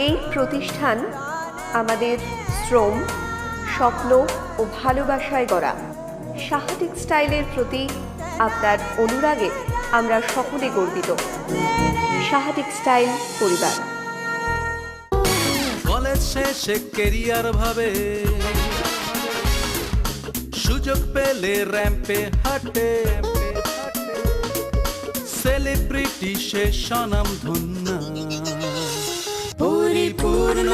এই প্রতিষ্ঠান আমাদের শ্রম, স্বপ্ন ও ভালোবাসায় গড়া। সাহা টেক্সটাইলের প্রতি আপনার অনুরাগে আমরা সকলে গর্বিত। সাহা টেক্সটাইল পরিবার। কলেজ শেষে কেরিয়ার ভাবে, সুযোগ পেলে র্যাম্পে হাঁটে, সেলিব্রিটি সে স্বনাম ধন্য পরিপূর্ণ।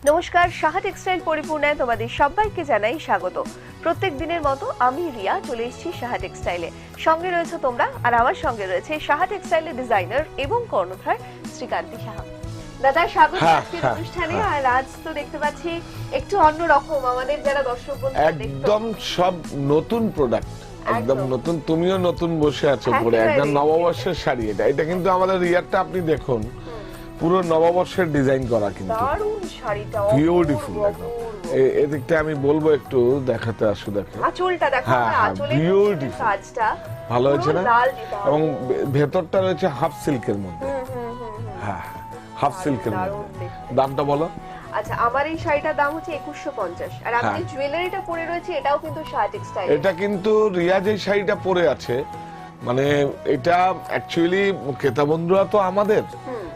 নমস্কার, সাহা টেক্সটাইল পরিপূর্ণায় তোমাদের সবাইকে জানাই স্বাগত। প্রত্যেক দিনের মতো আমি রিয়া চলে এসেছি সাহা টেক্সটাইলে। সঙ্গে রয়েছে তোমরা, আর আমার সঙ্গে রয়েছে সাহা টেক্সটাইলের ডিজাইনার এবং কর্ণধার শ্রীকান্তি সাহা। দাদা স্বাগত আজকের অনুষ্ঠানে। আর আজ তো দেখতে পাচ্ছি একটু অন্যরকম, আমাদের যারা দর্শক বন্ধু একদম সব নতুন প্রোডাক্ট, একদম নতুন। তুমিও নতুন বসে আছো পরে, একদম নববর্ষের শাড়ি। এটা কিন্তু আমাদের রিয়ারটা আপনি দেখুন, পুরো নববর্ষের ডিজাইন করা, কিন্তু দারুণ শাড়িটা, বিউটিফুল একদম। এদিকটা আমি বলবো একটু দেখাতে, আসো দেখো আঁচলটা দেখো, আঁচলের বিউটিফুল কাজটা ভালো হয়েছে না? এবং ভেতরটা রয়েছে হাফ সিল্কের মধ্যে। হ্যাঁ, হাফ সিল্কের মধ্যে। দামটা বলো। আচ্ছা, আমার এই শাড়িটার দাম হচ্ছে 2150। আর আপনি জুয়েলারিটা পরে রয়েছে, এটাও কিন্তু সাহা টেক্সটাইল। এটা কিন্তু রিয়া যে শাড়িটা পরে আছে, মানে এটা অ্যাকচুয়ালি ক্রেতা বন্ধুরা তো আমাদের,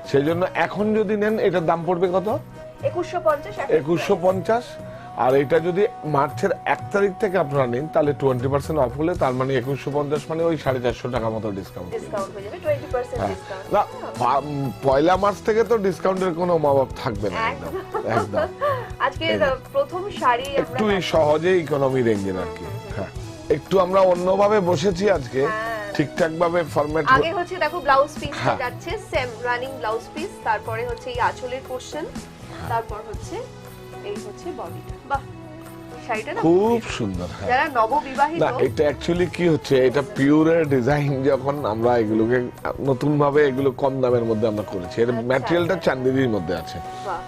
সেই জন্য এখন যদি নেন এটার দাম পড়বে কত? 2150। আর এটা যদি মার্চের 1 তারিখ থেকে আপনারা নেন তাহলে 20% অফ হলে, তার মানে 2150 মানে ওই 450 টাকা মতো ডিসকাউন্ট হয়ে যাবে। 20% ডিসকাউন্ট না, পয়লা মার্চ থেকে তো ডিসকাউন্টের কোনো অভাব থাকবে না। একদম আজকে প্রথম শাড়ি একটু সহজে ইকোনমি রেঞ্জের আর কি। হ্যাঁ, একটু আমরা অন্যভাবে বসেছি আজকে, ঠিকঠাক ভাবে ফরম্যাট। আগে হচ্ছে দেখো ব্লাউজ পিস যাচ্ছে, সেম রানিং ব্লাউজ পিস, তারপরে হচ্ছে এই আঁচলের পোরশন, তারপর হচ্ছে এই হচ্ছে বডিটা। বাহ, শাড়িটা না খুব সুন্দর। যারা নববিবাহিত, না এটা অ্যাকচুয়ালি কি হচ্ছে, এটা পিওরের ডিজাইন। যখন আমরা এগুলোকে নতুন ভাবে এগুলো কম দামের মধ্যে আমরা করেছি, এর ম্যাটেরিয়ালটা চান্দেরির মধ্যে আছে। বাহ,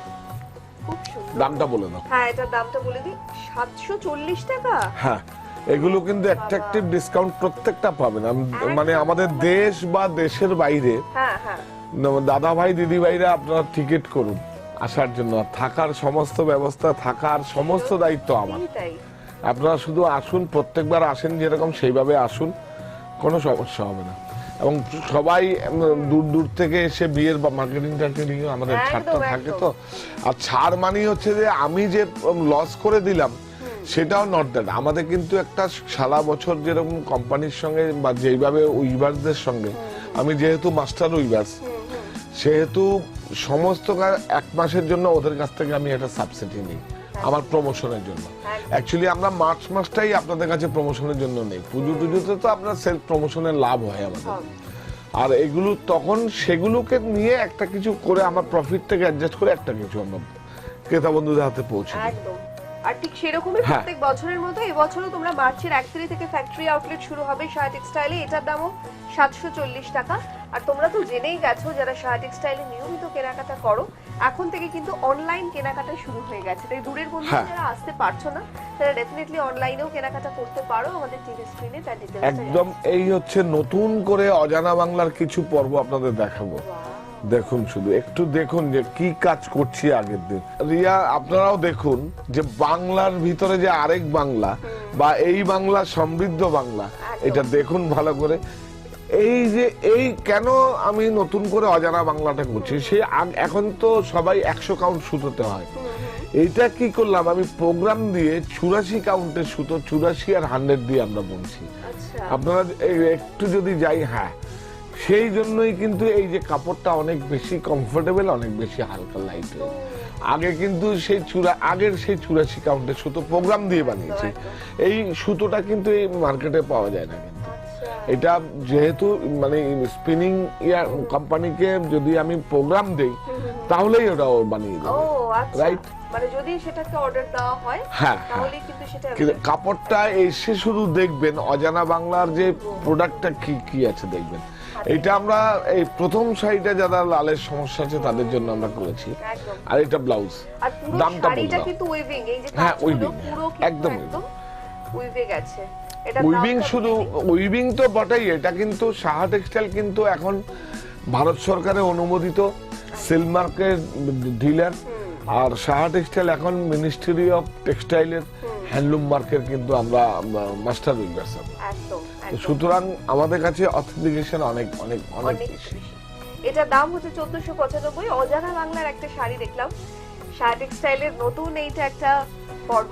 খুব সুন্দর। দামটা বলে দাও। হ্যাঁ, এটার দামটা বলে দিই, 740 টাকা। হ্যাঁ, এগুলো কিন্তু অ্যাট্রাকটিভ ডিসকাউন্ট প্রত্যেকটা পাবেন। মানে আমাদের দেশ বা দেশের বাইরে দাদা ভাই দিদি ভাইরা আপনারা টিকিট করুন আসার জন্য। থাকার সমস্ত ব্যবস্থা, থাকার সমস্ত দায়িত্ব আমার। আপনারা শুধু আসুন, প্রত্যেকবার আসেন যেরকম সেইভাবে আসুন, কোনো সমস্যা হবে না। এবং সবাই দূর দূর থেকে এসে বিয়ের মার্কেটিং টার্কেটিং আমাদের ছাড়টা থাকে তো। আর ছাড় মানে হচ্ছে যে আমি যে লস করে দিলাম সেটাও নট দ্যাট। আমাদের কিন্তু একটা সারা বছর যেরকম কোম্পানির সঙ্গে বা যেইভাবে উইভার্সদের সঙ্গে, আমি যেহেতু মাস্টার উইভার্স, সেহেতু সমস্ত 1 মাসের জন্য ওদের কাছ থেকে আমি একটা সাবসিডি নিই আমার প্রমোশনের জন্য। অ্যাকচুয়ালি আমরা মার্চ মাসটাই আপনাদের কাছে প্রমোশনের জন্য নেই। পুজো টুজোতে তো আপনার সেলফ প্রমোশনের লাভ হয় আমাদের। আর এগুলো তখন সেগুলোকে নিয়ে একটা কিছু করে আমার প্রফিট থেকে অ্যাডজাস্ট করে একটা কিছু আমরা ক্রেতা বন্ধুদের হাতে পৌঁছে দিই। আর ঠিক সেরকমই প্রত্যেক বছরের মতো এবছরও তোমরা মার্চের 1 তারিখ থেকে ফ্যাক্টরি আউটলেট শুরু হবে সাহা টেক্সটাইলে। এটার দামও 740 টাকা। আর তোমরা তো জেনেই গেছো, যারা সাহা টেক্সটাইলে নিয়মিত কেনাকাটা করো, এখন থেকে কিন্তু অনলাইন কেনাকাটা শুরু হয়ে গেছে। তাই দূরের বন্ধুরা যারা আসতে পারছো না, তারা ডেফিনেটলি অনলাইনেও কেনাকাটা করতে পারো। আমাদের টিভি স্ক্রিনে তার ডিটেইলস একদম। এই হচ্ছে নতুন করে অজানা বাংলার কিছু পর্ব আপনাদের দেখাবো। দেখুন, শুধু একটু দেখুন যে কি কাজ করছি আগের দিন। রিয়া, আপনারাও দেখুন যে বাংলার ভিতরে যে আরেক বাংলা বা এই বাংলা সমৃদ্ধ বাংলা, এটা দেখুন ভালো করে। এই যে এই কেন আমি নতুন করে অজানা বাংলাটা করছি, সে এখন তো সবাই 100 কাউন্ট সুতোতে হয়। এইটা কি করলাম, আমি প্রোগ্রাম দিয়ে 84 কাউন্টের সুতো, 84 আর 100 দিয়ে আমরা বুনছি। আপনারা একটু যদি যাই, হ্যাঁ, সেই জন্যই কিন্তু এই যে কাপড়টা অনেক বেশি কমফোর্টেবল, অনেক বেশি হালকা লাইট। আগে কিন্তু সেই আগের সেই 84 কাউন্টের সুতো প্রোগ্রাম দিয়ে বানিয়েছি। এই সুতোটা কিন্তু এই মার্কেটে পাওয়া যায় না। কিন্তু এটা যেহেতু মানে স্পিনিং কোম্পানিকে যদি আমি প্রোগ্রাম দেই, তাহলেই ওটা বানিয়ে দেবে। রাইট, মানে যদি সেটাকে অর্ডার দেওয়া হয় তাহলে কিন্তু সেটা কাপড়টা এসে শুধু দেখবেন অজানা বাংলার যে প্রোডাক্টটা কি কি আছে দেখবেন। এটা আমরা এই প্রথম শাড়িটা যারা লালের সমস্যা আছে তাদের জন্য আমরা করেছি। আর এটা ব্লাউজ, দামটা শাড়িটা কিন্তু উইভিং, এই যে হ্যাঁ উইভিং, একদম উইভিং আছে। উইভিং শুধু উইভিং তো বটেই, এটা কিন্তু সাহা টেক্সটাইল কিন্তু এখন ভারত সরকারের অনুমোদিত সিল মার্কের ডিলার, আর সাহা টেক্সটাইল এখন মিনিস্ট্রি অফ টেক্সটাইলের হ্যান্ডলুম মার্কের কিন্তু আমরা মাস্টার উইভার্স। সুতরাং আমাদের কাছে অথেন্টিকেশন অনেক অনেক অনেক বেশি। এটার দাম হচ্ছে 1495। অজানা বাংলার একটা শাড়ি দেখলাম, সাহা টেক্সটাইলের নতুন এইটা একটা পর্ব।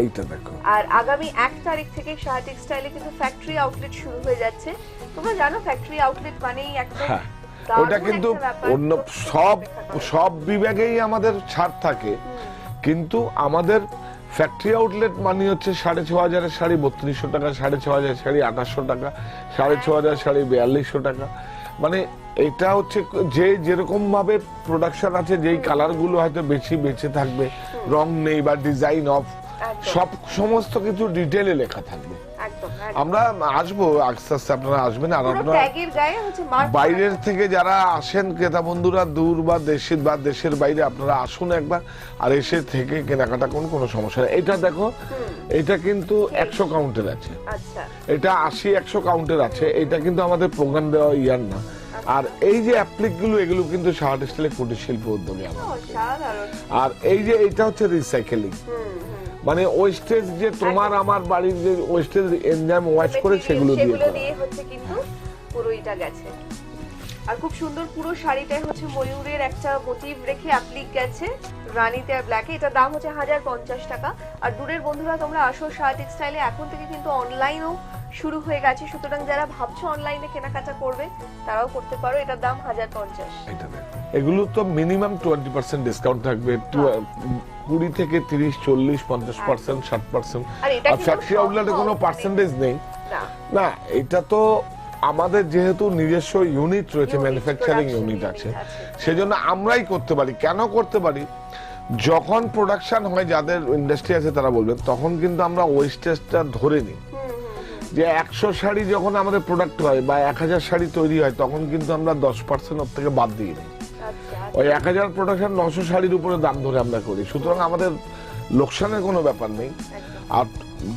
এইটা দেখো, আর আগামী 1 তারিখ থেকে সাহা টেক্সটাইলে কিন্তু ফ্যাক্টরি আউটলেট শুরু হয়ে যাচ্ছে। তোমরা জানো ফ্যাক্টরি আউটলেট মানেই একটা ওটা কিন্তু অন্য সব বিভাগেই আমাদের ছাড় থাকে, কিন্তু আমাদের ফ্যাক্টরি আউটলেট মানে হচ্ছে 6500 শাড়ি 3200 টাকা, 6500 শাড়ি 2800 টাকা, 6500 শাড়ি 4200 টাকা। মানে এটা হচ্ছে যে যেরকম ভাবে প্রোডাকশন আছে, যেই কালার গুলো হয়তো বেশি বেঁচে থাকবে, রং নেই বা ডিজাইন অফ, সব সমস্ত কিছু ডিটেইলে লেখা থাকবে। আমরা আসবো আস্তে আস্তে, আপনারা আসবেন। আর আপনারা বাইরের থেকে যারা আসেন ক্রেতা বন্ধুরা, দূর বা দেশের বাইরে, আপনারা আসুন একবার, আর এসে থেকে কেনাকাটা করুন, কোনো সমস্যা নেই। এটা দেখো, এটা কিন্তু 100 কাউন্টের আছে, এটা 80-100 কাউন্টের আছে। এটা কিন্তু আমাদের প্রোগ্রাম দেওয়া ইয়ার না। আর এই যে অ্যাপ্লিক গুলো, এগুলো কিন্তু সাহা টেক্সটাইলের কুটির শিল্প উদ্যোগে আমাদের। আর এই যে এটা হচ্ছে রিসাইকেলিং, মানে ওয়েস্টেজ যে তোমার আমার বাড়ির যে ওয়েস্টেজ এনজাইম ওয়াশ করে সেগুলো দিয়ে হচ্ছে কিন্তু পুরো এটা গেছে। আর খুব সুন্দর পুরো শাড়িটাই হচ্ছে ময়ূরের একটা মোটিভ রেখে অ্যাপ্লিক গেছে রানীতে আর ব্ল্যাকে। এটা দাম হচ্ছে 1050 টাকা। আর দূরের বন্ধুরা তোমরা আসো সাহা টেক্সটাইলে, এখন থেকে কিন্তু অনলাইনও শুরু হয়ে গেছে। সুতরাং যারা ভাবছো অনলাইনে কেনাকাটা করবে তারাও করতে পারো। এটার দাম 1050। এগুলো তো মিনিমাম 20% ডিসকাউন্ট থাকবে, 20 থেকে 30, 40, 50%, 60%। আর ফ্যাক্টরি আউটলেটে কোনো পার্সেন্টেজ নেই না। এটা তো আমাদের যেহেতু নিজস্ব ইউনিট রয়েছে, ম্যানুফ্যাকচারিং ইউনিট আছে, সেজন্য আমরাই করতে পারি। কেন করতে পারি? যখন প্রোডাকশন হয়, যাদের ইন্ডাস্ট্রি আছে তারা বলবেন, তখন কিন্তু আমরা ওয়েস্টেজটা ধরে নিই। যে 100 শাড়ি যখন আমাদের প্রোডাক্ট হয় বা 1000 শাড়ি তৈরি হয়, তখন কিন্তু আমরা 10% ওর থেকে বাদ দিয়ে নিই। ওই 1000 প্রোডাকশন 900 শাড়ির উপরে দাম ধরে আমরা করি। সুতরাং আমাদের লোকসানের কোনো ব্যাপার নেই। আর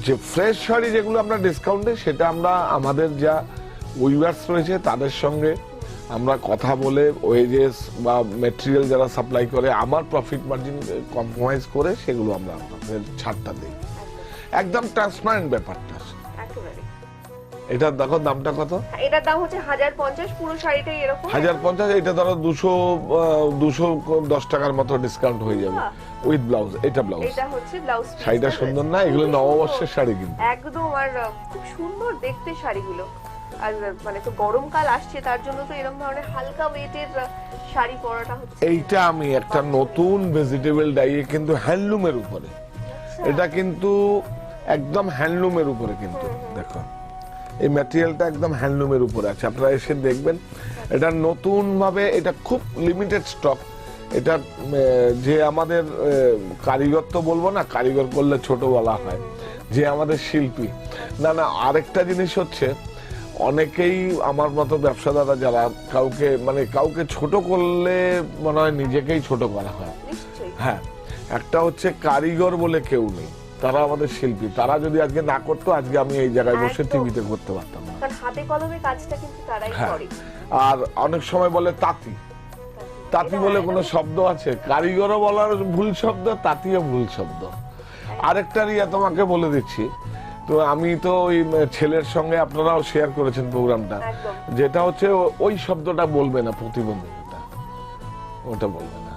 যে ফ্রেশ শাড়ি যেগুলো আমরা ডিসকাউন্টে, সেটা আমরা আমাদের যা উইভার্স রয়েছে তাদের সঙ্গে আমরা কথা বলে, ওয়েজেস বা ম্যাটেরিয়াল যারা সাপ্লাই করে, আমার প্রফিট মার্জিন কম্প্রোমাইজ করে সেগুলো আমরা আপনাদের ছাড়টা দিই। একদম ট্রান্সপারেন্ট ব্যাপারটা। এটার দেখো দামটা কত? এটার দাম হচ্ছে 1050। পুরো শাড়িটাই এরকম 1050। এটা ধরো 210 টাকার মতো ডিসকাউন্ট হয়ে যাবে উইথ ব্লাউজ। এটা ব্লাউজ, এটা হচ্ছে ব্লাউজ। শাড়িটা সুন্দর না? এগুলো নববর্ষের শাড়ি কিন্তু একদম। আর খুব সুন্দর দেখতে শাড়িগুলো। আর মানে তো গরমকাল আসছে, তার জন্য তো এরকম ধরনের হালকা ওয়েটের শাড়ি পরাটা হচ্ছে। এইটা আমি একটা নতুন ভেজিটেবল ডাইয়ে কিন্তু হ্যান্ডলুমের উপরে, এটা কিন্তু একদম হ্যান্ডলুমের উপরে কিন্তু দেখো, এই ম্যাটেরিয়ালটা একদম হ্যান্ডলুমের উপরে আছে। আপনারা এসে দেখবেন, এটা নতুন ভাবে, এটা খুব লিমিটেড স্টক। এটা যে আমাদের কারিগর তো বলবো না, কারিগর করলে ছোট বলা হয়, যে আমাদের শিল্পী। না না, আরেকটা জিনিস হচ্ছে, অনেকেই আমার মতো ব্যবসাদাররা যারা কাউকে ছোট করলে মনে হয় নিজেকেই ছোট করা হয়। হ্যাঁ, একটা হচ্ছে কারিগর বলে কেউ নেই, তারা আমাদের শিল্পী। তারা যদি আজকে না করতো, আজকে আমি এই জায়গায় বসে টিভিতে করতে পারতাম না। কারণ হাতে কলমে কাজটা কিন্তু তারাই করে। আর অনেক সময় বলে তাঁতি, তাঁতি বলে কোনো শব্দ আছে? কারিগরও বলার ভুল শব্দ, তাঁতিও ভুল শব্দ। আরেকটা রিয়া তোমাকে বলে দিচ্ছি, তো আমি তো ওই ছেলের সঙ্গে, আপনারাও শেয়ার করেছেন প্রোগ্রামটা, যেটা হচ্ছে ওই শব্দটা বলবে না, প্রতিবন্ধকতা, ওটা বলবে না।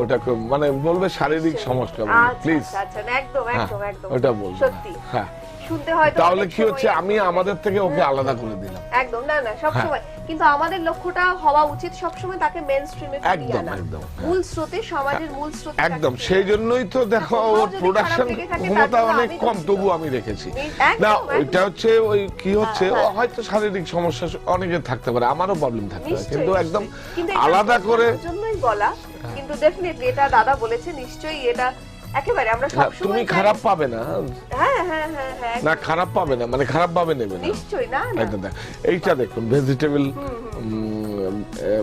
ওটা মানে বলবে শারীরিক সমস্যা, প্লিজ। একদম একদম একদম ওটা বলবে সত্যি। হ্যাঁ, শুনতে হয়তো তাহলে কি হচ্ছে, আমি আমাদের থেকে ওকে আলাদা করে দিলাম। একদম না না, সব সময় কিন্তু আমাদের লক্ষ্যটা হওয়া উচিত সব সময় তাকে মেইনস্ট্রিমে ফিরিয়ে আনা, মূল স্রোতে, সমাজের মূল স্রোতে। একদম, সেই জন্যই তো দেখো ওর প্রোডাকশন ক্ষমতা অনেক কম, তবু আমি রেখেছি না। ওইটা হচ্ছে ওই কি হচ্ছে, হয়তো শারীরিক সমস্যা অনেকের থাকতে পারে, আমারও প্রবলেম থাকতে পারে, কিন্তু একদম আলাদা করে জন্যই বলা। কিন্তু ডেফিনেটলি এটা দাদা বলেছে, নিশ্চয়ই এটা একেবারে আমরা সব সময়। তুমি খারাপ পাবে না? হ্যাঁ হ্যাঁ হ্যাঁ হ্যাঁ, না খারাপ পাবে না, মানে খারাপ ভাবে নেবে না, নিশ্চয়ই না। এইটা দেখুন, ভেজিটেবল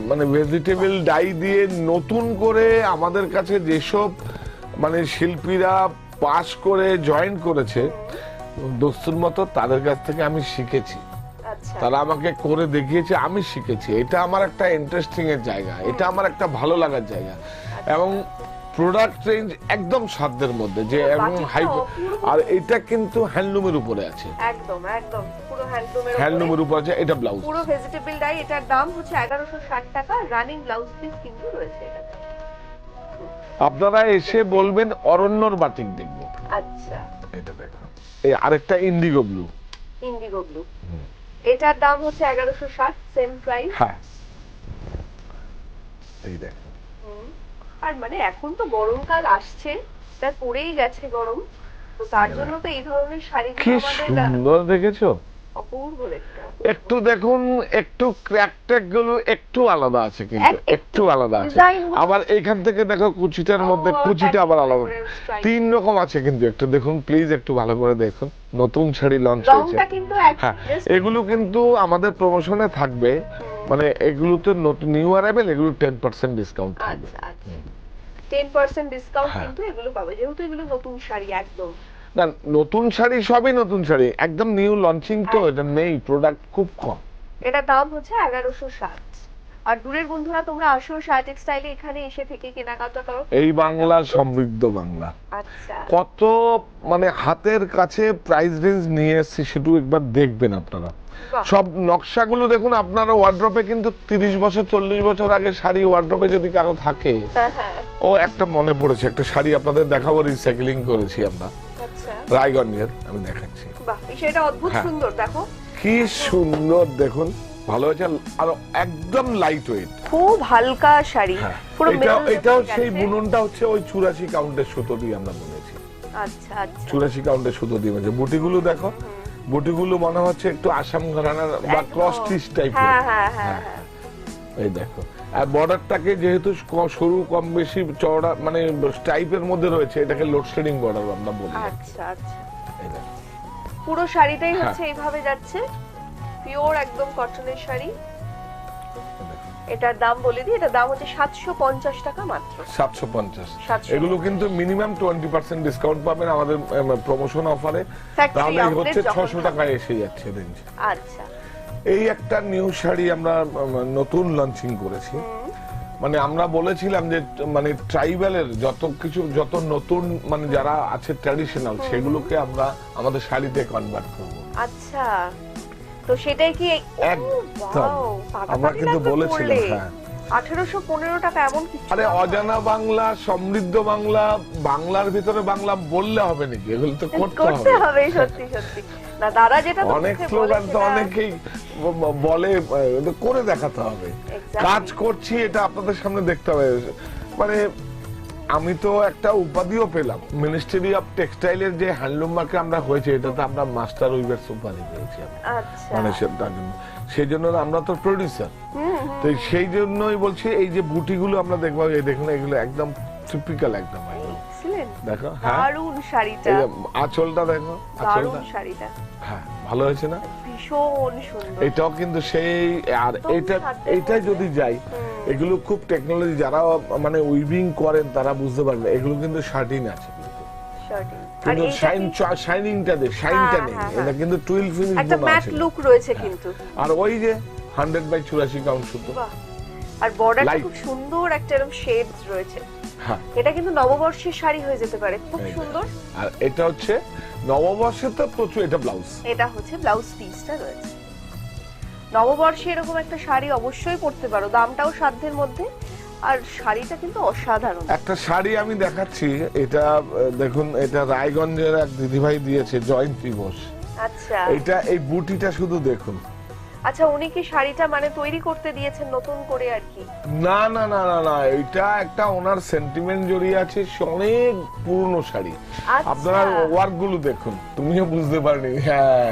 মানে ভেজিটেবল ডাই দিয়ে নতুন করে আমাদের কাছে যেসব মানে শিল্পীরা পাস করে জয়েন করেছে, দোস্তুর মতো, তাদের কাছ থেকে আমি শিখেছি, আচ্ছা তারা আমাকে করে দেখিয়েছে, আমি শিখেছি। এটা আমার একটা ইন্টারেস্টিং এর জায়গা, এটা আমার একটা ভালো লাগার জায়গা। এবং প্রোডাক্ট রেঞ্জ একদম সাধ্যের মধ্যে, যে এবং হাই। আর এটা কিন্তু হ্যান্ডলুমের উপরে আছে, একদম একদম পুরো হ্যান্ডলুমের উপরে আছে। এটা ব্লাউজ, পুরো ভেজিটেবল ডাই। এটার দাম হচ্ছে 1160 টাকা। রানিং ব্লাউজ পিস কিন্তু রয়েছে এটা। আপনারা এসে বলবেন অরণ্যর বাটিক দেখবো। আচ্ছা এটা দেখো, এই আরেকটা ইন্ডিগো ব্লু। ইন্ডিগো ব্লু, এটার দাম হচ্ছে 1160, সেম প্রাইস। হ্যাঁ, এই দেখো। আর মানে এখন তো গরমকাল আসছে, তার পরেই গেছে গরম, তো তার জন্য তো এই ধরনের শাড়ি কি সুন্দর দেখেছো, অপূর্ব দেখতে। একটু দেখুন, একটু ক্র্যাক ট্যাক গুলো একটু আলাদা আছে, কিন্তু একটু আলাদা আছে। আবার এখান থেকে দেখো কুচিটার মধ্যে, কুচিটা আবার আলাদা, 3 রকম আছে। কিন্তু একটু দেখুন প্লিজ, একটু ভালো করে দেখুন। নতুন শাড়ি লঞ্চ হয়েছে, রংটা কিন্তু হ্যাঁ, এগুলো কিন্তু আমাদের প্রমোশনে থাকবে। মানে এগুলোতে নতুন নিউ অ্যারাইভেল, এগুলো 10% ডিসকাউন্ট থাকবে। আচ্ছা আচ্ছা, 10% ডিসকাউন্ট হ্যাঁ। কিন্তু এগুলো পাবে, যেহেতু এগুলো নতুন শাড়ি একদম। না, নতুন শাড়ি, সবই নতুন শাড়ি, একদম নিউ লঞ্চিং, তো এটা নেই, প্রোডাক্ট খুব কম। এটা দাম হচ্ছে 1160। আর দূরের বন্ধুরা তোমরা আসো শার্ট টেক্সটাইলে, এখানে এসে থেকে কেনাকাটা করো। এই বাংলা সমৃদ্ধ বাংলা, আচ্ছা কত মানে হাতের কাছে প্রাইস রেঞ্জ নিয়ে এসেছি, সেটু একবার দেখবেন আপনারা। বাহ। সব নকশাগুলো দেখুন, আপনারা ওয়ার্ড্রপে কিন্তু 30 বছর 40 বছর আগে শাড়ি ওয়ার্ড্রপে যদি কারো থাকে, হ্যাঁ হ্যাঁ ও একটা মনে পড়েছে, একটা শাড়ি আপনাদের দেখাবো, রিসাইক্লিং করেছি আমরা আচ্ছা রায়গঞ্জের, আমি দেখাচ্ছি। বাহ, বিষয়টা অদ্ভুত হ্যাঁ। সুন্দর। দেখো কি সুন্দর দেখুন, ভালো হয়েছে। আর একদম লাইট ওয়েট, খুব হালকা শাড়ি, পুরো এটাও সেই বুননটা হচ্ছে ওই 84 কাউন্টের সুতো দিয়ে আমরা বুনেছি। আচ্ছা আচ্ছা 84 কাউন্টের সুতো দিয়ে বুনেছি। বুটিগুলো দেখো, বুটিগুলো মনে হচ্ছে একটু আসাম ঘরানার বা ক্রস স্টিচ টাইপের। হ্যাঁ হ্যাঁ হ্যাঁ হ্যাঁ। এই দেখো, আর বর্ডারটাকে যেহেতু সরু কম বেশি চওড়া মানে স্ট্রাইপের মধ্যে রয়েছে, এটাকে লোড শেডিং বর্ডার আমরা বলি। আচ্ছা আচ্ছা, এই দেখো। পুরো শাড়িটাই হ্যাঁ। হচ্ছে এইভাবে যাচ্ছে, পিওর একদম কটনের শাড়ি। এটার দাম বলে দিই, এটার দাম হচ্ছে 750 টাকা মাত্র। 750। 750 এগুলো কিন্তু মিনিমাম 20% ডিসকাউন্ট পাবেন আমাদের প্রমোশন অফারে, Factory তাহলে outlet হচ্ছে যখন 600 টাকায় এসে যাচ্ছে রেঞ্জ। আচ্ছা এই একটা নিউ শাড়ি আমরা নতুন লঞ্চিং করেছি। মানে আমরা বলেছিলাম যে মানে ট্রাইবালের যত কিছু, যত নতুন মানে যারা আছে ট্র্যাডিশনাল, সেগুলোকে আমরা আমাদের শাড়িতে কনভার্ট করব। আচ্ছা, তো সেটাই কি? একদম। আমরা কিন্তু বলেছিলাম, হ্যাঁ। 1815 টাকা এমন কিছু? আরে অজানা বাংলা, সমৃদ্ধ বাংলা, বাংলার ভিতরে বাংলা বললে হবে নাকি? এগুলো তো করতে হবে। সত্যি সত্যি। না দাদা যেটা অনেক স্লোগান তো অনেকেই বলে, করে দেখাতে হবে। কাজ করছি, এটা আপনাদের সামনে দেখতে হবে। মানে আমি তো একটা উপাধিও পেলাম, মিনিস্ট্রি অফ টেক্সটাইলের যে হ্যান্ডলুম মার্কে আমরা হয়েছে, এটাতে আমরা মাস্টার উইভার্স উপাধি পেয়েছি। আচ্ছা, মানে সেই জন্য আমরা তো প্রোডিউসার, তো সেই জন্যই বলছি এই যে বুটিগুলো আমরা দেখবো, এই দেখুন, এগুলো একদম টিপিক্যাল, একদম দেখো। হ্যাঁ, দারুণ শাড়িটা, আঁচলটা দেখো, দারুণ শাড়িটা। হ্যাঁ, ভালো হয়েছে না? ভীষণ সুন্দর। এটাও কিন্তু সেই, আর এটা যদি যাই, এগুলো খুব টেকনোলজি, যারা মানে উইভিং করেন তারা বুঝতে পারবে, এগুলো কিন্তু শার্টিন আছে, কিন্তু শাইনিংটা নেই, শাইনটা নেই। এটা কিন্তু টুইল ফিনিশ একটা ম্যাট লুক রয়েছে কিন্তু। আর ওই যে 100 বাই 84 কাউন্ট সুতো, আর বর্ডারটা খুব সুন্দর, একটা এরকম শেডস রয়েছে। হ্যাঁ, এটা কিন্তু নববর্ষের শাড়ি হয়ে যেতে পারে, খুব সুন্দর। আর এটা হচ্ছে নববর্ষে তো প্রচুর, এটা ব্লাউজ, এটা হচ্ছে ব্লাউজ পিসটা রয়েছে। নববর্ষে এরকম একটা শাড়ি অবশ্যই পরতে পারো, দামটাও সাধ্যের মধ্যে, আর শাড়িটা কিন্তু অসাধারণ। একটা শাড়ি আমি দেখাচ্ছি, এটা দেখুন, এটা রায়গঞ্জের এক দিদিভাই দিয়েছে, জয়ন্তী বোস। আচ্ছা, এটা এই বুটিটা শুধু দেখুন। আচ্ছা, উনি কি শাড়িটা মানে তৈরি করতে দিয়েছেন নতুন করে আর কি? না না না না না, এটা একটা ওনার সেন্টিমেন্ট জড়িয়ে আছে, অনেক পুরনো শাড়ি। আপনারা ওয়ার্ক গুলো দেখুন, তুমিও বুঝতে পারনি। হ্যাঁ,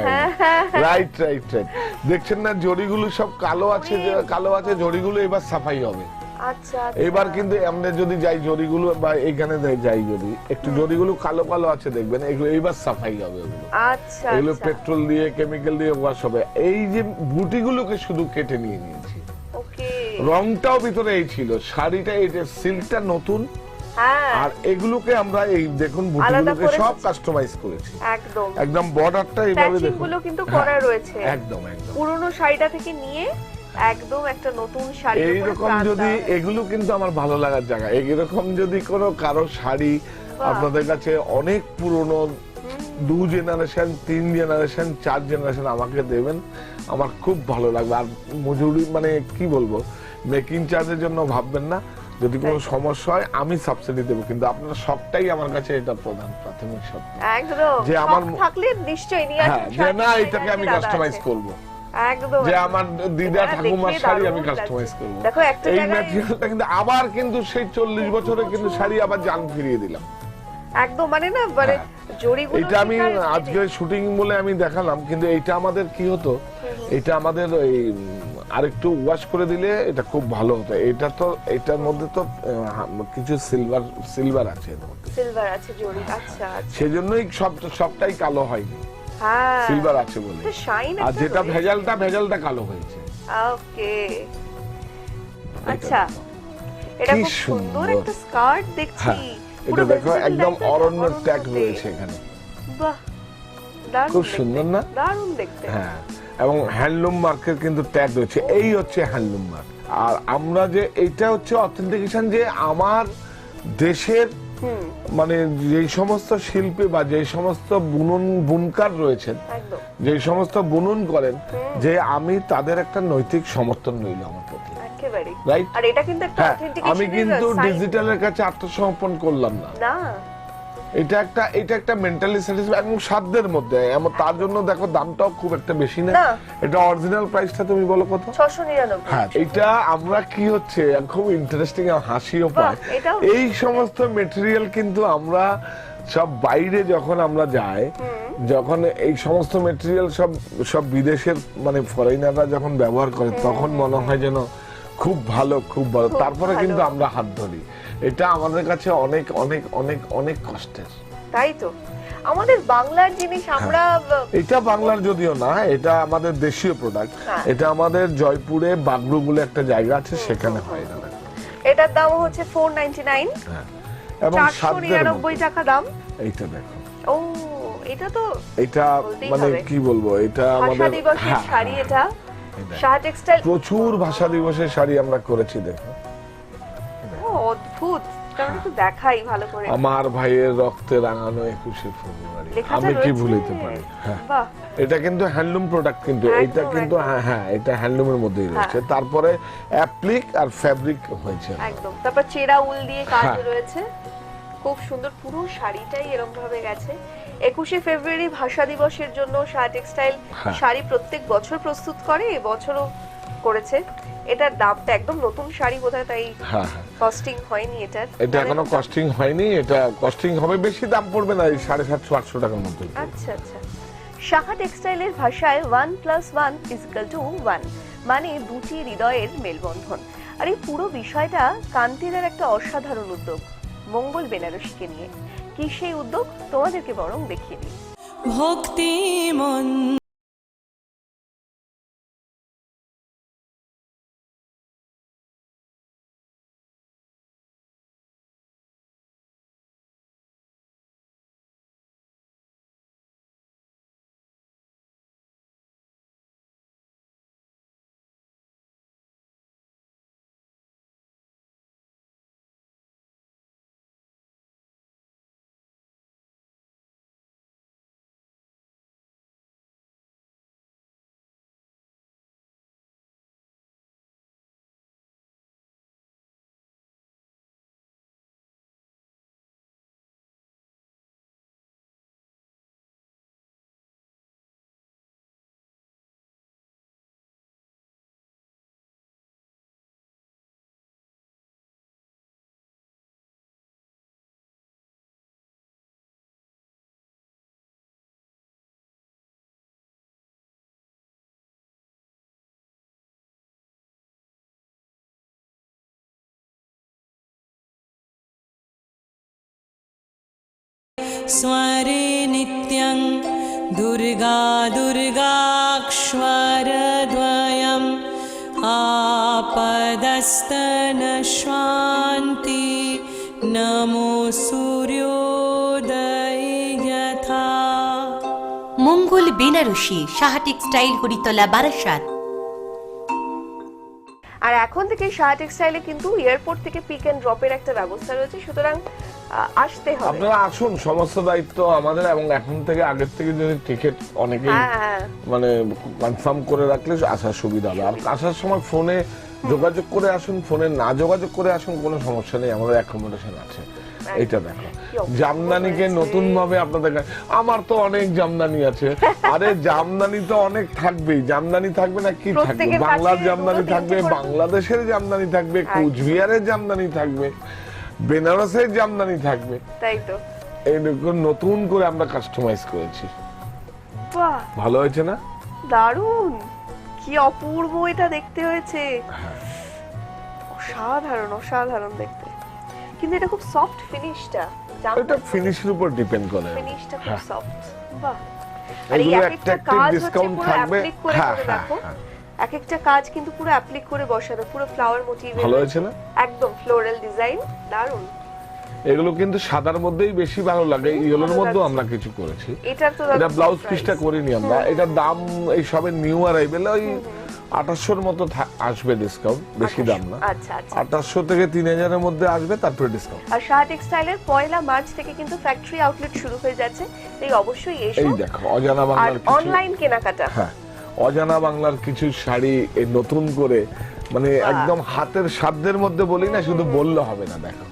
রাইট রাইট রাইট, দেখছেন না জড়িগুলো সব কালো আছে, কালো আছে জড়িগুলো, এবার সাফাই হবে। আচ্ছা, এবার কিন্তু আমরা যদি যাই জড়িগুলো, বা এখানে যাই যদি একটু জড়িগুলো কালো কালো আছে দেখবেন, এগুলো এইবার সাফাই হবে। ওগুলো আচ্ছা, এগুলো পেট্রোল দিয়ে, কেমিক্যাল দিয়ে ওয়াশ হবে। এই যে বুটিগুলোকে শুধু কেটে নিয়ে নিয়েছি, ওকে, রংটাও ভিতরে এই ছিল, শাড়িটা, এটা সিল্কটা নতুন, হ্যাঁ আর এগুলোকে আমরা এই দেখুন আলাদা বুটিগুলোকে করে সব কাস্টমাইজ করেছি, একদম একদম বর্ডারটা এইভাবে প্যাচিং দেখুন। গুলো কিন্তু হ্যাঁ, করা রয়েছে একদম একদম পুরনো শাড়িটা থেকে নিয়ে একদম একটা নতুন শাড়ি এইরকম যদি এগুলো কিন্তু আমার ভালো লাগার জায়গা। এইরকম যদি কোনো কারো শাড়ি আপনাদের কাছে অনেক পুরনো, 2 জেনারেশন 3 জেনারেশন 4 জেনারেশন আমাকে দেবেন, আমার খুব ভালো লাগবে। আর মজুরি মানে কি বলবো, মেকিং চার্জের জন্য ভাববেন না, যদি কোনো সমস্যা হয় আমি সাবসিডি দেবো, কিন্তু আপনার সবটাই আমার কাছে এটা প্রধান প্রাথমিক শর্ত। একদম যে যে আমার আমার থাকলে নিশ্চয়ই নিয়ে হ্যাঁ, আসুন যে না শাড়ি, এটাকে আমি দাদা কাস্টমাইজ আছে। করব, একদম যে একদম। আমার দিদা এটা ঠাকুমার দেখে শাড়ি দারুণ আমি লাগছে। কাস্টমাইজ করব। দেখো একটা এই জায়গায় ম্যাটেরিয়ালটা কিন্তু আবার কিন্তু সেই 40 বছরে কিন্তু শাড়ি আবার জান ফিরিয়ে দিলাম। একদম মানে না মানে জড়িগুলো এটা আমি ঠিক আর- আজকে শুটিং বলে আমি দেখালাম, কিন্তু এইটা আমাদের কি হতো, এটা আমাদের এই আরেকটু ওয়াশ করে দিলে এটা খুব ভালো হতো। এটা তো এটার মধ্যে তো কিছু সিলভার আছে এর মধ্যে, সিলভার আছে জড়ি, আচ্ছা আচ্ছা সেজন্যই সবটাই কালো হয়নি, হ্যাঁ সিলভার আছে বলে। তো শাইন আর যেটা ভেজালটা কালো হয়েছে। ওকে আচ্ছা এটা কি খুব সুন্দর সুন্দর। একটা স্কার্ট দেখছি হ্যাঁ, পুরো এটা দেখো vegetable একদম type এর অরণ্য অরণ্যতে। ট্যাগ রয়েছে এখানে, বাহ দারুণ খুব দেখতে, সুন্দর না? দারুণ দেখতে হ্যাঁ, এবং হ্যান্ডলুম মার্কের কিন্তু ট্যাগ রয়েছে, এই হচ্ছে হ্যান্ডলুম মার্ক। আর আমরা যে এইটা হচ্ছে অথেন্টিকেশন, যে আমার দেশের মানে যে সমস্ত শিল্পী বা যে সমস্ত বুনকার রয়েছেন, একদম যে সমস্ত বুনন করেন, যে আমি তাদের একটা নৈতিক সমর্থন রইল আমার প্রতি, একেবারে রাইট? আর এটা কিন্তু একটা হ্যাঁ, অথেন্টিকেশন আমি কিন্তু ডিজিটালের কাছে আত্মসমর্পণ করলাম না, না এটা একটা মেন্টালি স্যাটিসফাই এবং সাধ্যের মধ্যে। এমন তার জন্য দেখো দামটাও খুব একটা বেশি না, না। এটা অরিজিনাল প্রাইসটা তুমি বলো কত? 699 হ্যাঁ, এটা আমরা কি হচ্ছে খুব ইন্টারেস্টিং, হাসিও পায়। এটাও- এই সমস্ত মেটেরিয়াল কিন্তু আমরা সব বাইরে যখন আমরা যাই, যখন এই সমস্ত মেটেরিয়াল সব বিদেশের মানে ফরেনাররা যখন ব্যবহার করে, তখন মনে হয় যেন খুব ভালো খুব ভালো, তারপরে ভালো। কিন্তু আমরা হাত ধরি। এটা আমাদের কাছে অনেক অনেক অনেক অনেক কষ্টের। তাই তো আমাদের বাংলার জিনিস আমরা এটা বাংলার যদিও না, এটা আমাদের দেশীয় প্রোডাক্ট। হ্যাঁ। এটা আমাদের জয়পুরে বাগড়ু বলে একটা জায়গা আছে, সেখানে হয় না। এটার দাম হচ্ছে 499 হ্যাঁ, এবং সাধ্যের 499 মধ্যে। টাকা দাম। এইটা দেখো, ও এটা তো এটা বলতেই মানে হবে। কি বলবো, এটা ভাষা আমাদের দিবসের হ্যাঁ, শাড়ি, হ্যাঁ, এটা এটা। শাহ টেক্সটাইল। প্রচুর ভাষা দিবসের শাড়ি আমরা করেছি, দেখো। ও অদ্ভুত, কারণ একটু দেখাই ভালো করে। আমার ভাইয়ের রক্তে রাঙানো 21শে ফেব্রুয়ারি, লেখাটা আমি কি রয়েছে? ভুলিতে পারি। হ্যাঁ, বাহ এটা কিন্তু হ্যান্ডলুম প্রোডাক্ট, কিন্তু একদম, এটা কিন্তু একদম। হ্যাঁ হ্যাঁ এটা হ্যান্ডলুমের মধ্যেই রয়েছে। তারপরে অ্যাপ্লিক আর ফ্যাব্রিক হয়েছে। একদম, তারপর চেরা উল দিয়ে কাজ হ্যাঁ। রয়েছে, খুব সুন্দর। পুরো শাড়িটাই এরকম ভাবে গেছে। 21শে ফেব্রুয়ারি ভাষা দিবসের জন্য শাহ টেক্সটাইল হ্যাঁ। শাড়ি প্রত্যেক বছর প্রস্তুত করে, এবছরও করেছে। এটার দামটা একদম নতুন শাড়ি বোধহয়, তাই হ্যাঁ হ্যাঁ, কস্টিং হয়নি এটার। এটা এখনো কস্টিং হয়নি, এটা কস্টিং হবে, বেশি দাম পড়বে না, এই 750-800 টাকার মধ্যে। আচ্ছা আচ্ছা। শাহ টেক্সটাইলের ভাষায় 1+1=1, মানে দুটি হৃদয়ের মেলবন্ধন। আর এই পুরো বিষয়টা কান্তিদের একটা অসাধারণ উদ্যোগ, মঙ্গল বেনারসিকে নিয়ে। কি সেই উদ্যোগ, তোমাদেরকে বরং দেখিয়ে দিই। ভক্তি মন स्वरे नित्यं दुर्गा दुर्गाक्षरद्वयम् आपदस्तनश्वान्ति नमो सूर्योदय यथा মঙ্গল বেনারসি সাহা টেক্সটাইল হরিতলা বারাসাত। আর এখন থেকে সাহা টেক্সটাইলে কিন্তু এয়ারপোর্ট থেকে পিক এন্ড ড্রপের একটা ব্যবস্থা রয়েছে, সুতরাং আসতে হবে। আপনারা আসুন, সমস্ত দায়িত্ব আমাদের। এবং এখন থেকে আগের থেকে যদি টিকিট অনেকেই মানে কনফার্ম করে রাখলে আসার সুবিধা হবে। আর আসার সময় ফোনে যোগাযোগ করে আসুন, ফোনে না যোগাযোগ করে আসুন, কোনো সমস্যা নেই, আমাদের অ্যাকোমোডেশন আছে। এইটা দেখো, জামদানিকে নতুন ভাবে আপনাদের আমার তো অনেক জামদানি আছে। আরে জামদানি তো অনেক থাকবেই, জামদানি থাকবে না কি থাকবে? বাংলার জামদানি থাকবে, বাংলাদেশের জামদানি থাকবে, কুচবিহারের জামদানি থাকবে, বেনারসের জামদানি থাকবে। তাই তো, এইরকম নতুন করে আমরা কাস্টমাইজ করেছি। বাহ, ভালো হয়েছে না? দারুণ, কি অপূর্ব এটা দেখতে হয়েছে। অসাধারণ, অসাধারণ দেখতে। কিন্তু এটা খুব সফট ফিনিশটা, এটা ফিনিশের উপর ডিপেন্ড করে। ফিনিশটা খুব সফট। বাহ, আর এই এগুলো একটা একটা কাজ ডিসকাউন্ট হচ্ছে পুরো থাকবে। অ্যাপ্লিক করে হ্যাঁ করে হ্যাঁ দেখো, এক একটা কাজ কিন্তু পুরো অ্যাপ্লিক করে বসানো, পুরো ফ্লাওয়ার মোটিভ। ভালো হয়েছে না? একদম ফ্লোরাল ডিজাইন, দারুণ। এগুলো কিন্তু সাদার মধ্যেই বেশি ভালো লাগে, ইয়েলোর মধ্যেও আমরা কিছু করেছি। এটার তো এটা ব্লাউজ পিসটা করিনি আমরা। এটার দাম এই সবে নিউ অ্যারাইভেল ওই 2800 মতো আসবে ডিসকাউন্ট, বেশি দাম না। আচ্ছা আচ্ছা, 2800 থেকে 3000 এর মধ্যে আসবে, তারপরে ডিসকাউন্ট। আর সাহা টেক্সটাইলের 1 মার্চ থেকে কিন্তু ফ্যাক্টরি আউটলেট শুরু হয়ে যাচ্ছে, তাই অবশ্যই এসো। এই দেখো অজানা আর বাংলার কিছু, অনলাইন কেনাকাটা, হ্যাঁ অজানা বাংলার কিছু শাড়ি এই নতুন করে, মানে একদম হাতের সাধ্যের মধ্যে বলি না, শুধু বললে হবে না। দেখো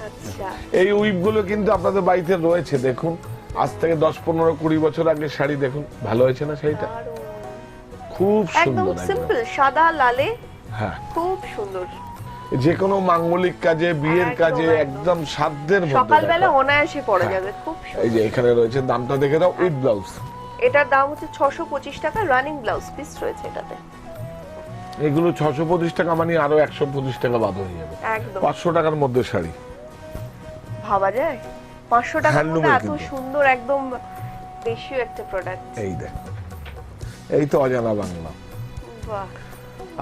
আচ্ছা, এই উইপ গুলো কিন্তু আপনাদের বাড়িতে রয়েছে, দেখুন আজ থেকে 10, 15, 20 বছর আগে শাড়ি দেখুন, ভালো হয়েছে না শাড়িটা? দারুণ। খুব একদম সুন্দর, সিম্পল সাদা লালে, হ্যাঁ খুব সুন্দর। যে কোনো মাঙ্গলিক কাজে, বিয়ের একদম, কাজে একদম। একদম সাধ্যের মধ্যে। সকালবেলা দেখো। অনায়াসে পরা হ্যাঁ। যাবে, খুব এই সুন্দর। যে এখানে রয়েছে, দামটা দেখে দাও, উইথ ব্লাউজ। এটার দাম হচ্ছে 625 টাকা, রানিং ব্লাউজ পিস রয়েছে এটাতে। এগুলো 625 টাকা মানে আরো 125 টাকা বাদ হয়ে যাবে। একদম 500 টাকার মধ্যে শাড়ি ভাবা যায়, 500 টাকার Handloom মধ্যে এর এত কিন্তু। সুন্দর একদম দেশীয় একটা প্রোডাক্ট। এই দেখো, এই তো অজানা বাংলা। বাহ,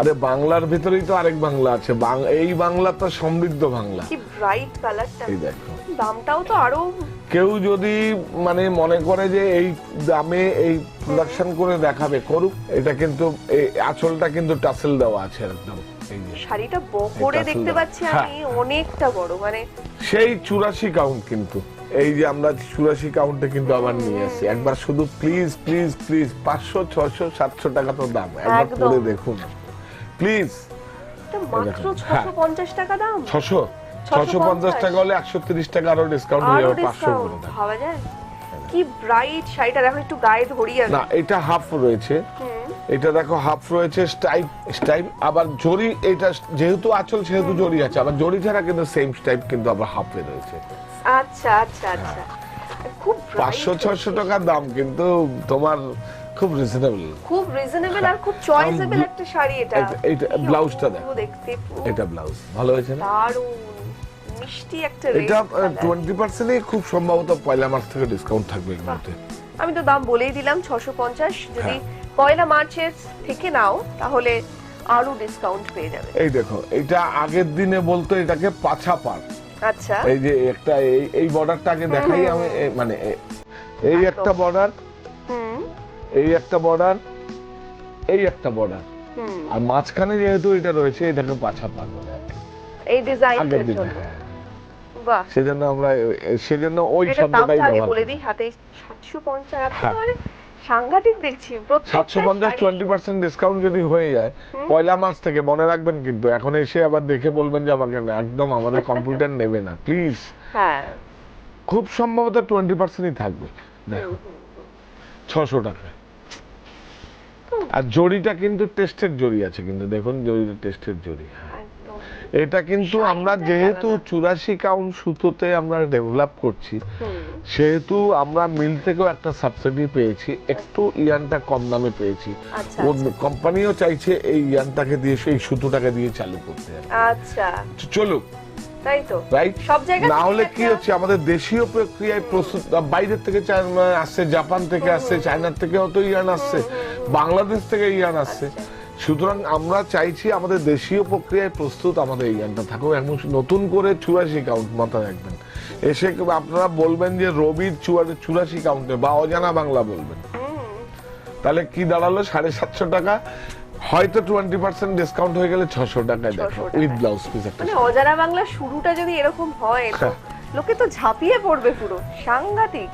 আরে বাংলার ভিতরেই তো আরেক বাংলা আছে, এই বাংলা তো সমৃদ্ধ বাংলা। কি ব্রাইট কালারটা। এই দেখো, দামটাও তো আরো। কেউ যদি মানে মনে করে যে এই দামে এই প্রোডাকশন করে দেখাবে, করুক। এটা কিন্তু এই আঁচলটা কিন্তু টাসেল দেওয়া আছে একদম। এই যে শাড়িটা বহরে এটা দেখতে সুন্দর। পাচ্ছি আমি, অনেকটা বড়, মানে সেই 84 কাউন্ট কিন্তু, এই যে আমরা 84 কাউন্টে কিন্তু আবার নিয়ে আসছি। একবার শুধু প্লিজ প্লিজ প্লিজ 500, 600, 700 টাকা তো দাম, একবার একদম। করে দেখুন প্লিজ। এটা মাত্র হ্যাঁ। 650 টাকা দাম। 650 টাকা হলে 130 টাকা আরো ডিসকাউন্ট হয়ে আরো যাবে, 500 করে ডিসকাউন্ট, দাও। ভাবা যায়। কি ব্রাইট শাড়িটা দেখো, একটু গায়ে ধরি আমি। না এটা হাফ রয়েছে, এটা দেখো হাফ রয়েছে, স্টাইপ স্টাইপ আবার জরি। এটা যেহেতু আঁচল সেহেতু জরি আছে, আবার জরি ছাড়া কিন্তু সেম স্টাইপ কিন্তু আবার হাফে রয়েছে। আচ্ছা আচ্ছা আচ্ছা, খুব 500-600 টাকার দাম, কিন্তু তোমার খুব রিজনেবল, খুব রিজনেবল আর খুব চয়েসেবল একটা শাড়ি এটা। এইটা ব্লাউজটা দেখো, পুরো দেখতে পুরো এটা ব্লাউজ ভালো হয়েছে না? দারুণ মিষ্টি একটা এটা red color। 20% খুব সম্ভবত 1 মার্চ থেকে ডিসকাউন্ট থাকবে এর মধ্যে। আমি তো দাম বলেই দিলাম 650, যদি হ্যাঁ। 1 মার্চের থেকে নাও তাহলে আরো ডিসকাউন্ট পেয়ে যাবে। এই দেখো, এটা আগের দিনে বলতো এটাকে পাছা পাড়। আচ্ছা, এই যে একটা এই বর্ডারটাকে দেখাই আমি, মানে এই একটা বর্ডার, হুম এই একটা বর্ডার, এই একটা বর্ডার, হুম, আর মাঝখানে যেহেতু এটা রয়েছে এটাকে পাছা পাড় বলে আর কি। এই ডিজাইন আগের দিনে জন্য। হ্যাঁ। বাহ, সেজন্য আমরা সেজন্য ওই এটা শব্দটাই দামটা আগে ব্যবহার বলে করি। দিই, হাতে 750 হ্যাঁ। একেবারে সাংঘাতিক দেখছি। প্রত্যেকটা 750 শাড়ি। 20% ডিসকাউন্ট যদি হয়ে যায় 1 মার্চ থেকে, মনে রাখবেন কিন্তু, এখন এসে আবার দেখে বলবেন যে আমাকে না, একদম আমাদের কম্পিউটার নেবে না প্লিজ। হ্যাঁ, খুব সম্ভবত 20%ই থাকবে। দেখো 600 টাকা। আর জরিটা কিন্তু টেস্টের জরি আছে, কিন্তু দেখুন জরিটা টেস্টের জরি। একদম। এটা কিন্তু আমরা যেহেতু 84 কাউন্ট সুতোতে আমরা ডেভেলপ করছি, সেহেতু আমরা মিল থেকেও একটা সাবসিডি পেয়েছি, একটু ইয়ানটা কম দামে পেয়েছি। আচ্ছা, ও কোম্পানিও চাইছে এই ইয়ানটাকে দিয়ে, এই সুতোটাকে দিয়ে চালু করতে। আচ্ছা, চলুক, তাই তো রাইট? সব জায়গায় না হলে থেকে কি একটা- হচ্ছে, আমাদের দেশীয় প্রক্রিয়ায় প্রস্তুত, বাইরের থেকে আসছে, জাপান থেকে আসছে, চায়নার থেকেও তো ইয়ান আসছে, বাংলাদেশ থেকে ইয়ান আসছে, সুতরাং আমরা চাইছি আমাদের দেশীয় প্রক্রিয়ায় প্রস্তুত আমাদের এই গানটা থাকুক, এবং নতুন করে 84 কাউন্ট মাথায় রাখবেন। এসে আপনারা বলবেন যে রবির 84 কাউন্টে বা অজানা বাংলা বলবেন, তাহলে কি দাঁড়ালো 750 টাকা, হয়তো 20% ডিসকাউন্ট হয়ে গেলে 600 টাকায় দেখো 600 উইথ ব্লাউজ পিস একটা। মানে অজানা বাংলা শুরুটা যদি এরকম হয় তো লোকে তো ঝাঁপিয়ে পড়বে পুরো, সাংঘাতিক।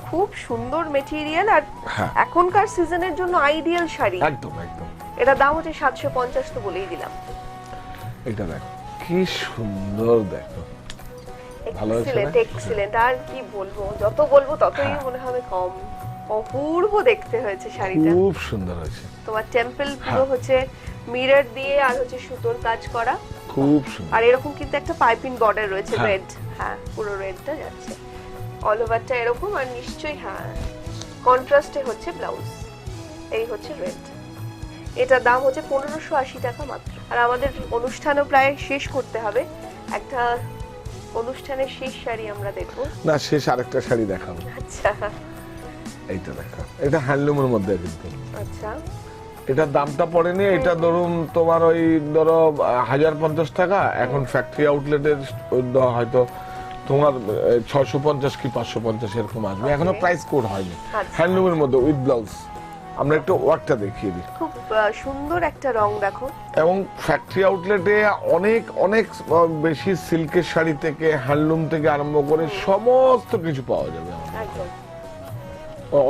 খুব সুন্দর মেটেরিয়াল, আর হ্যাঁ। এখনকার সিজনের জন্য আইডিয়াল শাড়ি। একদম একদম। এটা দাম হচ্ছে 750, তো বলেই দিলাম। এটা দেখো কি সুন্দর, দেখো ভালো হয়েছে না? এক্সিলেন্ট এক্সিলেন্ট, আর কি বলবো, যত বলবো ততই মনে হবে কম। অপূর্ব দেখতে হয়েছে শাড়িটা, খুব সুন্দর হয়েছে। তোমার টেম্পল পুরো হচ্ছে মিরর দিয়ে আর হচ্ছে সুতোর কাজ করা, খুব সুন্দর। আর এরকম কিন্তু একটা পাইপিং বর্ডার রয়েছে হ্যাঁ। রেড, হ্যাঁ পুরো রেডটা যাচ্ছে অল ওভারটা এরকম, আর নিশ্চয়ই হ্যাঁ কন্ট্রাস্টে হচ্ছে ব্লাউজ। এই হচ্ছে রেড, এটা দাম হচ্ছে 1580 টাকা মাত্র। আর আমাদের অনুষ্ঠানও প্রায় শেষ করতে হবে, একটা অনুষ্ঠানের শেষ শাড়ি আমরা দেখবো। না, শেষ আরেকটা শাড়ি দেখাবো। আচ্ছা এইটা দেখো, এটা হ্যান্ডলুমের মধ্যে কিন্তু। আচ্ছা, এটার দামটা পড়েনি, এটা ধরুন তোমার ওই ধরো 1050 টাকা, এখন ফ্যাক্টরি আউটলেটের হয়তো তোমার 650 কি 550 এরকম আসবে, এখনো প্রাইস কোড হয়নি। হ্যান্ডলুমের মধ্যে উইথ ব্লাউজ। আমরা একটু ওয়ার্কটা দেখিয়ে দিই। খুব সুন্দর একটা রং দেখো। এবং ফ্যাক্টরি আউটলেটে অনেক অনেক বেশি সিল্কের শাড়ি থেকে হ্যান্ডলুম থেকে আরম্ভ করে সমস্ত কিছু পাওয়া যাবে একদম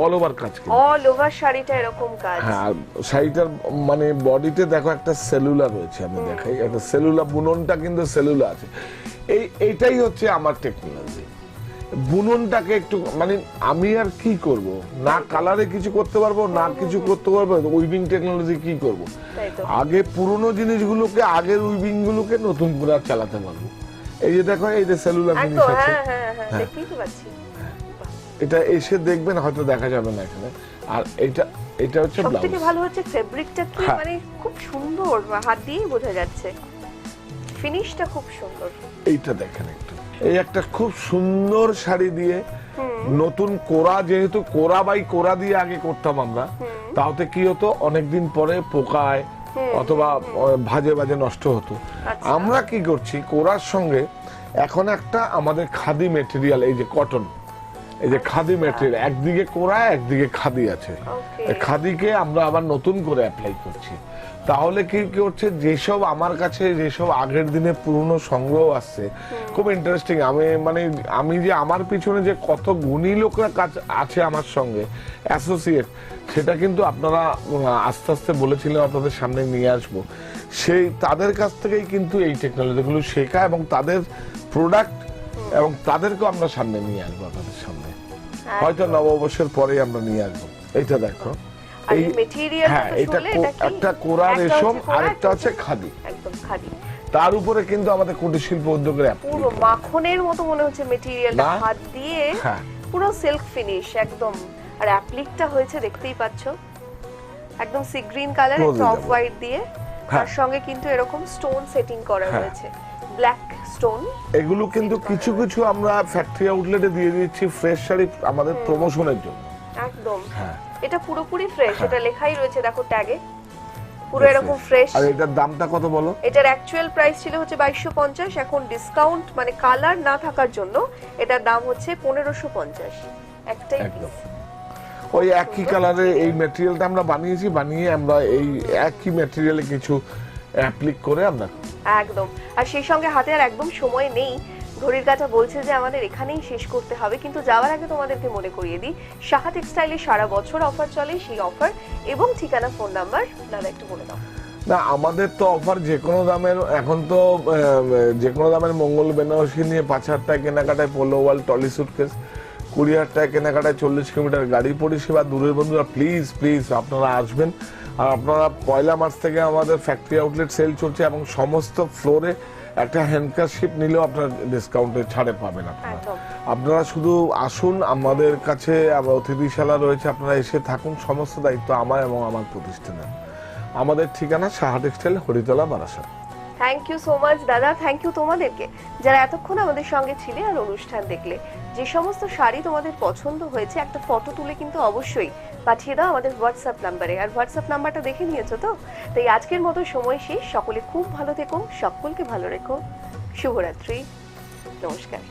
অল ওভার কাজ। অল ওভার শাড়িটা এরকম কাজ। হ্যাঁ, আর শাড়িটার মানে বডিতে দেখো একটা সেলুলা রয়েছে, আমি দেখাই একটা সেলুলা, বুননটা কিন্তু সেলুলা আছে। এইটাই হচ্ছে আমার টেকনোলজি, বুননটাকে একটু মানে আমি আর কি করব, না কালারে কিছু করতে পারবো না কিছু করতে পারবো, উইভিং টেকনোলজি কি করব। তাই তো। আগে পুরনো জিনিসগুলোকে, আগের উইভিং গুলোকে নতুন করে আর চালাতে পারবো। এই যে দেখো, এই যে সেলুলা জিনিস একদম, আছে, হ্যাঁ হ্যাঁ হ্যাঁ দেখতেই তো পাচ্ছি। এটা এসে দেখবেন, হয়তো দেখা যাবে না এখানে। আর এটা হচ্ছে ব্লাউজ। সবথেকে ভালো হচ্ছে ফেব্রিকটা কি, হ্যাঁ। মানে খুব সুন্দর, হাত দিয়েই বোঝা যাচ্ছে, ফিনিশটা খুব সুন্দর। এইটা দেখেন একটু, এই একটা খুব সুন্দর শাড়ি দিয়ে নতুন কোরা, যেহেতু কোরা বাই কোরা দিয়ে আগে করতাম আমরা, তাতে কি হতো অনেকদিন পরে পোকায় অথবা ভাজে ভাজে নষ্ট হতো। আমরা কি করছি, কোরার সঙ্গে এখন একটা আমাদের খাদি মেটেরিয়াল, এই যে কটন, এই যে খাদি মেটেরিয়াল, একদিকে কোরা একদিকে খাদি আছে, এই খাদিকে আমরা আবার নতুন করে অ্যাপ্লাই করছি। তাহলে কি করছে, যেসব আমার কাছে যেসব আগের দিনে পুরনো সংগ্রহ আসছে, খুব ইন্টারেস্টিং। আমি যে আমার পিছনে যে কত গুণী লোকরা কাজ আছে আমার সঙ্গে অ্যাসোসিয়েট, সেটা কিন্তু আপনারা আস্তে আস্তে বলেছিলেন আপনাদের সামনে নিয়ে আসবো। সেই তাদের কাছ থেকেই কিন্তু এই টেকনোলজিগুলো শেখা, এবং তাদের প্রোডাক্ট, এবং তাদেরকেও আমরা সামনে নিয়ে আসবো আপনাদের সামনে, হয়তো নববর্ষের পরেই আমরা নিয়ে আসবো। এইটা দেখো, এই মেটেরিয়াল, হ্যাঁ, এটা একটা কোরা রেশম, আরেকটা হচ্ছে খাদি, একদম খাদি। তার উপরে কিন্তু আমাদের কুটির শিল্প উদ্যোগের পুরো মাখনের মতো মনে হচ্ছে মেটেরিয়ালটা, না? হাত দিয়ে হ্যাঁ। পুরো সিল্ক ফিনিশ একদম। আর অ্যাপ্লিকটা হয়েছে দেখতেই পাচ্ছো, একদম সি গ্রিন কালার, Close একটা হয়ে অফ যাবে। হোয়াইট দিয়ে, হ্যাঁ। তার সঙ্গে কিন্তু এরকম স্টোন সেটিং করা হ্যাঁ। রয়েছে, ব্ল্যাক স্টোন। এগুলো কিন্তু কিছু কিছু আমরা ফ্যাক্টরি আউটলেটে দিয়ে দিচ্ছি ফ্রেশ শাড়ি আমাদের প্রমোশনের জন্য। একদম, হ্যাঁ। এটা পুরোপুরি ফ্রেশ, হ্যাঁ। এটা লেখাই রয়েছে দেখো ট্যাগে, পুরো এরকম ফ্রেশ। আর এটার দামটা কত বলো? এটার অ্যাকচুয়াল প্রাইস ছিল হচ্ছে 2250, এখন ডিসকাউন্ট মানে কালার না থাকার জন্য এটার দাম হচ্ছে 1550। একটাই একদম। piece। ওই একই কালারে এই ম্যাটেরিয়ালটা আমরা বানিয়েছি, বানিয়ে আমরা এই একই ম্যাটেরিয়ালে কিছু অ্যাপ্লিক করে আমরা একদম। আর সেই সঙ্গে হাতে আর একদম সময় নেই, ঘড়ির কাঁটা বলছে যে আমাদের এখানেই শেষ করতে হবে, কিন্তু যাওয়ার আগে তোমাদেরকে মনে করিয়ে দিই, সাহা টেক্সটাইলে সারা বছর অফার চলে, সেই অফার এবং ঠিকানা, ফোন নাম্বার দাদা একটু বলে দাও। না, আমাদের তো অফার যে কোনো দামের, এখন তো যে কোনো দামের মঙ্গল বেনারসি নিয়ে 5000 টাকা কেনাকাটায়, পোলো ওয়াল টলি সুটকেস 20000 টাকা কেনাকাটায়, 40 কিলোমিটার গাড়ি পরিষেবা। দূরের বন্ধুরা প্লিজ প্লিজ আপনারা আসবেন। আর আপনারা 1 মার্চ থেকে আমাদের ফ্যাক্টরি আউটলেট সেল চলছে, এবং সমস্ত ফ্লোরে একটা হ্যান্ডকারশিপ নিলেও আপনার ডিসকাউন্টে ছাড়ে পাবেন আপনারা। একদম। আপনারা শুধু আসুন, আমাদের কাছে অতিথিশালা রয়েছে, আপনারা এসে থাকুন, সমস্ত দায়িত্ব আমার এবং আমার প্রতিষ্ঠানের। আমাদের ঠিকানা Saha textile, Haritala, Barasat. Thank you so much দাদা, থ্যাংক ইউ তোমাদেরকে যারা এতক্ষণ আমাদের সঙ্গে ছিলে আর অনুষ্ঠান দেখলে। যে সমস্ত শাড়ি তোমাদের পছন্দ হয়েছে একটা ফটো তুলে কিন্তু অবশ্যই পাঠিয়ে দাও আমাদের হোয়াটসঅ্যাপ নাম্বারে। আর হোয়াটসঅ্যাপ নাম্বারটা দেখে নিয়েছো তো? তাই আজকের মতো সময় শেষ। সকলে খুব ভালো থেকো, সকলকে ভালো রেখো। শুভরাত্রি, নমস্কার।